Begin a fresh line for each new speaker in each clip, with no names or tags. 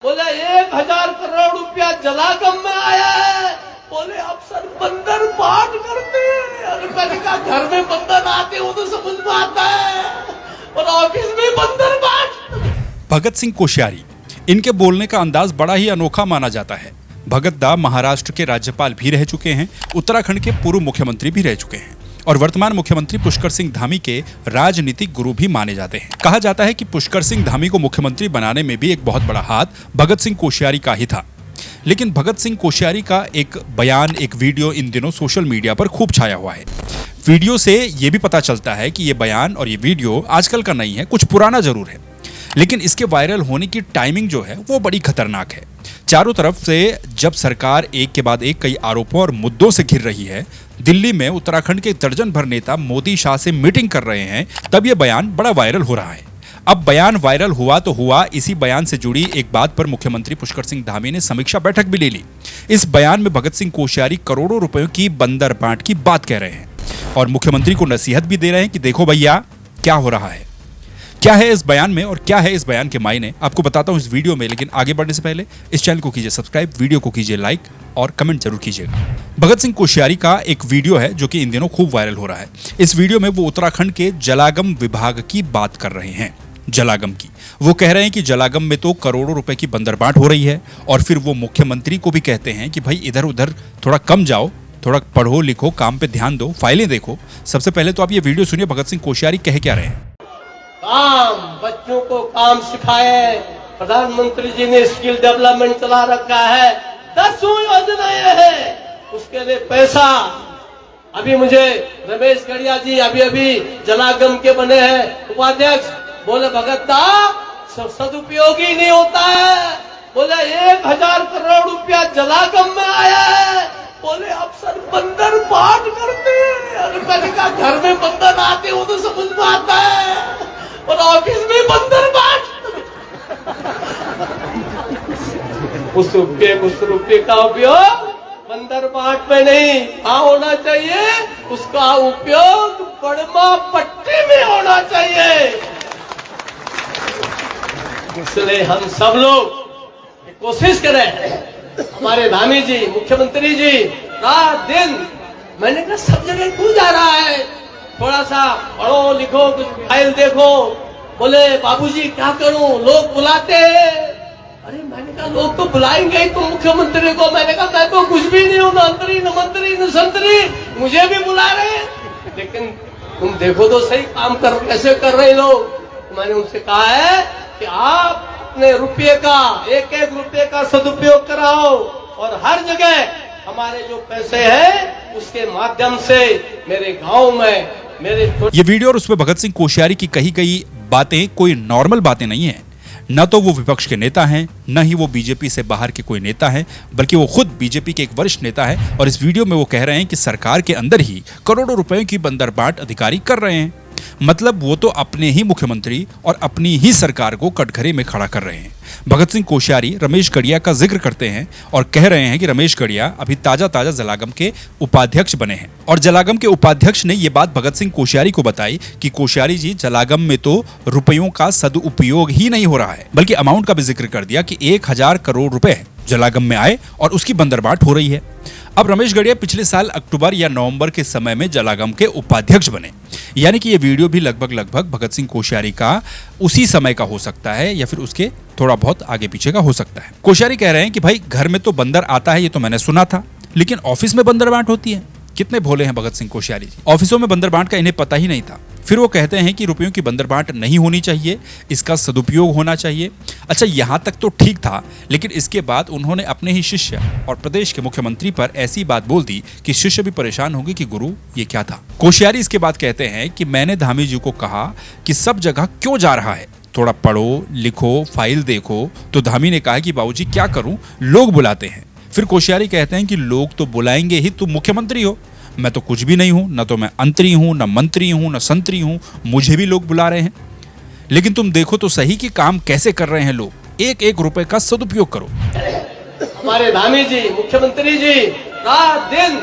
बोले 1000 करोड़ रुपया जलागम में आया है। बोले अफसर बंदर बांट करते हैं। अरे मैंने कहा घर में बंदर आते हो तो समझ में आता है और ऑफिस में बंदर बांट।
भगत सिंह कोश्यारी, इनके बोलने का अंदाज बड़ा ही अनोखा माना जाता है। भगत दा महाराष्ट्र के राज्यपाल भी रह चुके हैं, उत्तराखंड के पूर्व मुख्यमंत्री भी रह चुके हैं और वर्तमान मुख्यमंत्री पुष्कर सिंह धामी के राजनीतिक गुरु भी माने जाते हैं। कहा जाता है कि पुष्कर सिंह धामी को मुख्यमंत्री बनाने में भी एक बहुत बड़ा हाथ भगत सिंह कोश्यारी का ही था। लेकिन भगत सिंह कोश्यारी का एक बयान, एक वीडियो इन दिनों सोशल मीडिया पर खूब छाया हुआ है। वीडियो से ये भी पता चलता है कि ये बयान और ये वीडियो आजकल का नहीं है, कुछ पुराना जरूर है, लेकिन इसके वायरल होने की टाइमिंग जो है वो बड़ी खतरनाक है। चारों तरफ से जब सरकार एक के बाद एक कई आरोपों और मुद्दों से घिर रही है, दिल्ली में उत्तराखंड के दर्जन भर नेता मोदी शाह से मीटिंग कर रहे हैं, तब यह बयान बड़ा वायरल हो रहा है। अब बयान वायरल हुआ तो हुआ, इसी बयान से जुड़ी एक बात पर मुख्यमंत्री पुष्कर सिंह धामी ने समीक्षा बैठक भी ले ली। इस बयान में भगत सिंह कोश्यारी करोड़ों रुपयों की बंदर बांट की बात कह रहे हैं और मुख्यमंत्री को नसीहत भी दे रहे हैं कि देखो भैया क्या हो रहा है, क्या है इस बयान में और क्या है इस बयान के मायने, आपको बताता हूं इस वीडियो में। लेकिन आगे बढ़ने से पहले इस चैनल को कीजिए सब्सक्राइब, वीडियो को कीजिए लाइक और कमेंट जरूर कीजिएगा। भगत सिंह कोश्यारी का एक वीडियो है जो कि इन दिनों खूब वायरल हो रहा है। इस वीडियो में वो उत्तराखंड के जलागम विभाग की बात कर रहे हैं। जलागम की वो कह रहे हैं कि जलागम में तो करोड़ों रुपए की बंदरबांट हो रही है और फिर वो मुख्यमंत्री को भी कहते हैं कि भाई इधर उधर थोड़ा कम जाओ, थोड़ा पढ़ो लिखो, काम पे ध्यान दो, फाइलें देखो। सबसे पहले तो आप ये वीडियो सुनिए भगत सिंह कोश्यारी कह क्या रहे हैं।
काम, बच्चों को काम सिखाए। प्रधानमंत्री जी ने स्किल डेवलपमेंट चला रखा है, 10 योजनाएं हैं, उसके लिए पैसा। अभी मुझे रमेश गढ़िया जी अभी जलागम के बने हैं उपाध्यक्ष, बोले भगत दा सदुपयोग ही नहीं होता है। बोले 1000 करोड़ रुपया जलागम में आया है। बोले अफसर बंदर बांट करते हैं। अरे मैंने कहा घर में बंदर आते हो तो समझ में आता है और ऑफिस में बंदर बांट। उस रुपये का उपयोग बंदर बांट में नहीं, कहाँ होना चाहिए, उसका उपयोग बड़मा पट्टी में होना चाहिए। इसलिए हम सब लोग कोशिश करें, हमारे धामी जी, मुख्यमंत्री जी रात दिन, मैंने कहा सब जगह क्यों जा रहा है, थोड़ा सा पढ़ो लिखो, कुछ फाइल देखो। बोले बाबूजी क्या करूं, लोग बुलाते हैं। अरे मैंने कहा लोग तो बुलाएंगे ही तुम मुख्यमंत्री को। मैंने कहा मैं तो कुछ भी नहीं हूं, न अंतरी न मंत्री न संतरी, मुझे भी बुला रहे हैं, लेकिन तुम देखो तो सही काम कैसे कर रहे लोग। मैंने उनसे कहा है कि आप अपने रुपये का, एक एक रुपये का सदुपयोग कराओ और हर जगह हमारे जो पैसे हैं उसके माध्यम से मेरे गांव में
ये वीडियो और उसमें भगत सिंह कोश्यारी की कही गई बातें कोई नॉर्मल बातें नहीं है। न तो वो विपक्ष के नेता हैं, न ही वो बीजेपी से बाहर के कोई नेता हैं, बल्कि वो खुद बीजेपी के एक वरिष्ठ नेता हैं और इस वीडियो में वो कह रहे हैं कि सरकार के अंदर ही करोड़ों रुपयों की बंदरबांट अधिकारी कर रहे हैं। मतलब वो तो अपने ही मुख्यमंत्री और अपनी ही सरकार को कटघरे में खड़ा कर रहे हैं। भगत सिंह कोश्यारी रमेश गढ़िया का जिक्र करते हैं और कह रहे हैं कि रमेश गढ़िया अभी ताजा जलागम के उपाध्यक्ष बने हैं और जलागम के उपाध्यक्ष ने ये बात भगत सिंह कोश्यारी को बताई कि कोश्यारी जी जलागम में तो रुपयों का सदुपयोग ही नहीं हो रहा है, बल्कि अमाउंट का भी जिक्र कर दिया कि 1000 करोड़ रुपए जलागम में आए और उसकी बंदरबांट हो रही है। अब रमेश गढ़िया पिछले साल अक्टूबर या नवंबर के समय में जलागम के उपाध्यक्ष बने, यानी कि ये वीडियो भी लगभग भगत सिंह कोश्यारी का उसी समय का हो सकता है या फिर उसके थोड़ा बहुत आगे पीछे का हो सकता है। कोश्यारी कह रहे हैं कि भाई घर में तो बंदर आता है, ये तो मैंने सुना था, लेकिन ऑफिस में बंदरबांट होती है। कितने भोले हैं भगत सिंह कोश्यारी जी, ऑफिसों में बंदरबांट का इन्हें पता ही नहीं था। फिर वो कहते हैं कि रुपयों की बंदरबांट नहीं होनी चाहिए, इसका सदुपयोग होना चाहिए। अच्छा, यहाँ तक तो ठीक था, लेकिन इसके बाद उन्होंने अपने ही शिष्य और प्रदेश के मुख्यमंत्री पर ऐसी बात बोल दी कि शिष्य भी परेशान हो गए कि गुरु ये क्या था। कोश्यारी इसके बाद कहते हैं कि मैंने धामी जी को कहा कि सब जगह क्यों जा रहा है, थोड़ा पढ़ो लिखो, फाइल देखो। तो धामी ने कहा कि बाबूजी क्या करूं, लोग बुलाते हैं। फिर कोश्यारी कहते हैं कि लोग तो बुलाएंगे ही, तुम मुख्यमंत्री हो, मैं तो कुछ भी नहीं हूं, न तो मैं अंतरी हूं, न मंत्री हूं, न संतरी हूं, मुझे भी लोग बुला रहे हैं। लेकिन तुम देखो तो सही कि काम कैसे कर रहे हैं लोग, एक एक रुपए का सदुपयोग करो।
हमारे धामी जी, मुख्यमंत्री जी रात दिन,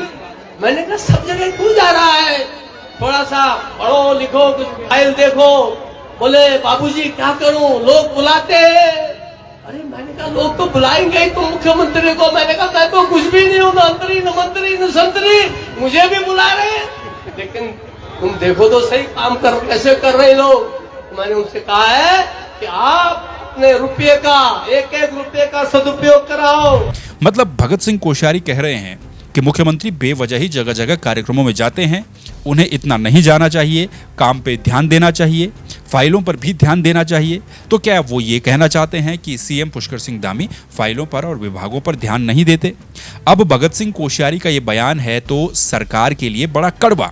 मैंने कहा सब जगह क्यों जा रहा है, थोड़ा सा पढ़ो लिखो, कुछ फाइल देखो। बोले बाबूजी क्या करूं, लोग बुलाते हैं। अरे मैंने कहा लोग तो बुलाएंगे ही तुम मुख्यमंत्री को। मैंने कहा मैं तो कुछ भी नहीं हूँ, न मंत्री न मंत्री न संतरी, मुझे भी बुला रहे हैं। लेकिन तुम देखो तो सही काम कैसे कर रहे लोग। तो मैंने उनसे कहा है कि आप अपने रुपये का एक एक रुपये का सदुपयोग कराओ।
मतलब भगत सिंह कोश्यारी कह रहे हैं कि मुख्यमंत्री बेवजह ही जगह जगह कार्यक्रमों में जाते हैं, उन्हें इतना नहीं जाना चाहिए, काम पे ध्यान देना चाहिए, फाइलों पर भी ध्यान देना चाहिए। तो क्या वो ये कहना चाहते हैं कि सीएम पुष्कर सिंह धामी फाइलों पर और विभागों पर ध्यान नहीं देते? अब भगत सिंह कोश्यारी का ये बयान है तो सरकार के लिए बड़ा कड़वा,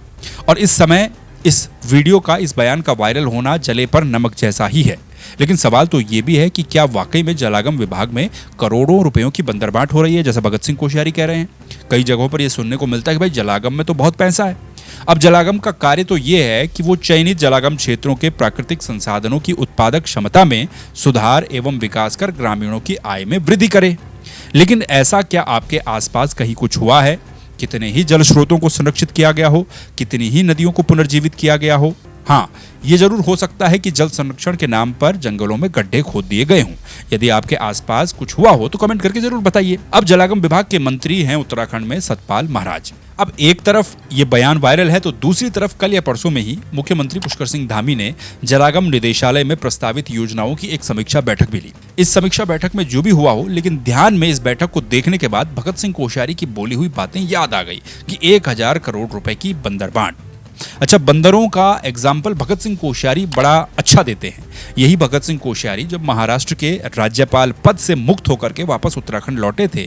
और इस समय इस वीडियो का, इस बयान का वायरल होना जले पर नमक जैसा ही है। लेकिन सवाल तो ये भी है कि क्या वाकई में जलागम विभाग में करोड़ों रुपयों की बंदरबाट हो रही है, जैसा भगत सिंह कोश्यारी कह रहे हैं? कई जगहों पर यह सुनने को मिलता है कि भाई जलागम में तो बहुत पैसा है। अब जलागम का कार्य तो ये है कि वो चयनित जलागम क्षेत्रों के प्राकृतिक संसाधनों की उत्पादक क्षमता में सुधार एवं विकास कर ग्रामीणों की आय में वृद्धि करे। लेकिन ऐसा क्या आपके आसपास कहीं कुछ हुआ है? कितने ही जल स्रोतों को संरक्षित किया गया हो, कितनी ही नदियों को पुनर्जीवित किया गया हो? हाँ, ये जरूर हो सकता है कि जल संरक्षण के नाम पर जंगलों में गड्ढे खोद दिए गए हों। यदि आपके आसपास कुछ हुआ हो तो कमेंट करके जरूर बताइए। अब जलागम विभाग के मंत्री हैं उत्तराखंड में सतपाल महाराज। अब एक तरफ ये बयान वायरल है तो दूसरी तरफ कल या परसों में ही मुख्यमंत्री पुष्कर सिंह धामी ने जलागम निदेशालय में प्रस्तावित योजनाओं की एक समीक्षा बैठक भी ली। इस समीक्षा बैठक में जो भी हुआ हो, लेकिन ध्यान में इस बैठक को देखने के बाद भगत सिंह कोश्यारी की बोली हुई बातें याद आ गई कि 1000 करोड़ रुपए की बंदरबाट। अच्छा, बंदरों का एग्जाम्पल भगत सिंह कोश्यारी बड़ा अच्छा देते हैं। यही भगत सिंह कोश्यारी जब महाराष्ट्र के राज्यपाल पद से मुक्त होकर के वापस उत्तराखंड लौटे थे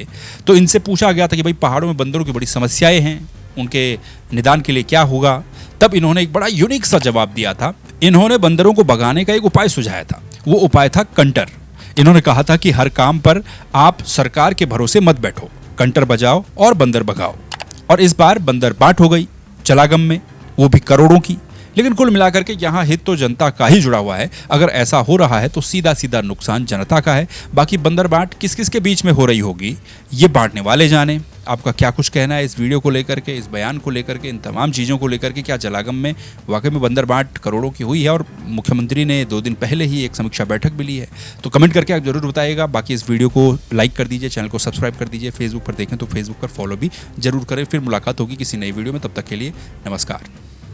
तो इनसे पूछा गया था कि भाई पहाड़ों में बंदरों की बड़ी समस्याएं हैं, उनके निदान के लिए क्या होगा? तब इन्होंने एक बड़ा यूनिक सा जवाब दिया था। इन्होंने बंदरों को भगाने का एक उपाय सुझाया था। वो उपाय था कंटर। इन्होंने कहा था कि हर काम पर आप सरकार के भरोसे मत बैठो, कंटर बजाओ और बंदर भगाओ। और इस बार बंदरबाट हो गई जलागम में, वो भी करोड़ों की। लेकिन कुल मिलाकर के यहाँ हित तो जनता का ही जुड़ा हुआ है। अगर ऐसा हो रहा है तो सीधा सीधा नुकसान जनता का है। बाकी बंदरबाट किस किस के बीच में हो रही होगी ये बांटने वाले जाने। आपका क्या कुछ कहना है इस वीडियो को लेकर के, इस बयान को लेकर के, इन तमाम चीज़ों को लेकर के? क्या जलागम में वाकई में बंदरबाट करोड़ों की हुई है? और मुख्यमंत्री ने 2 दिन पहले ही एक समीक्षा बैठक भी ली है। तो कमेंट करके आप जरूर बताइएगा। बाकी इस वीडियो को लाइक कर दीजिए, चैनल को सब्सक्राइब कर दीजिए। फेसबुक पर देखें तो फेसबुक पर फॉलो भी जरूर करें। फिर मुलाकात होगी किसी नई वीडियो में, तब तक के लिए नमस्कार।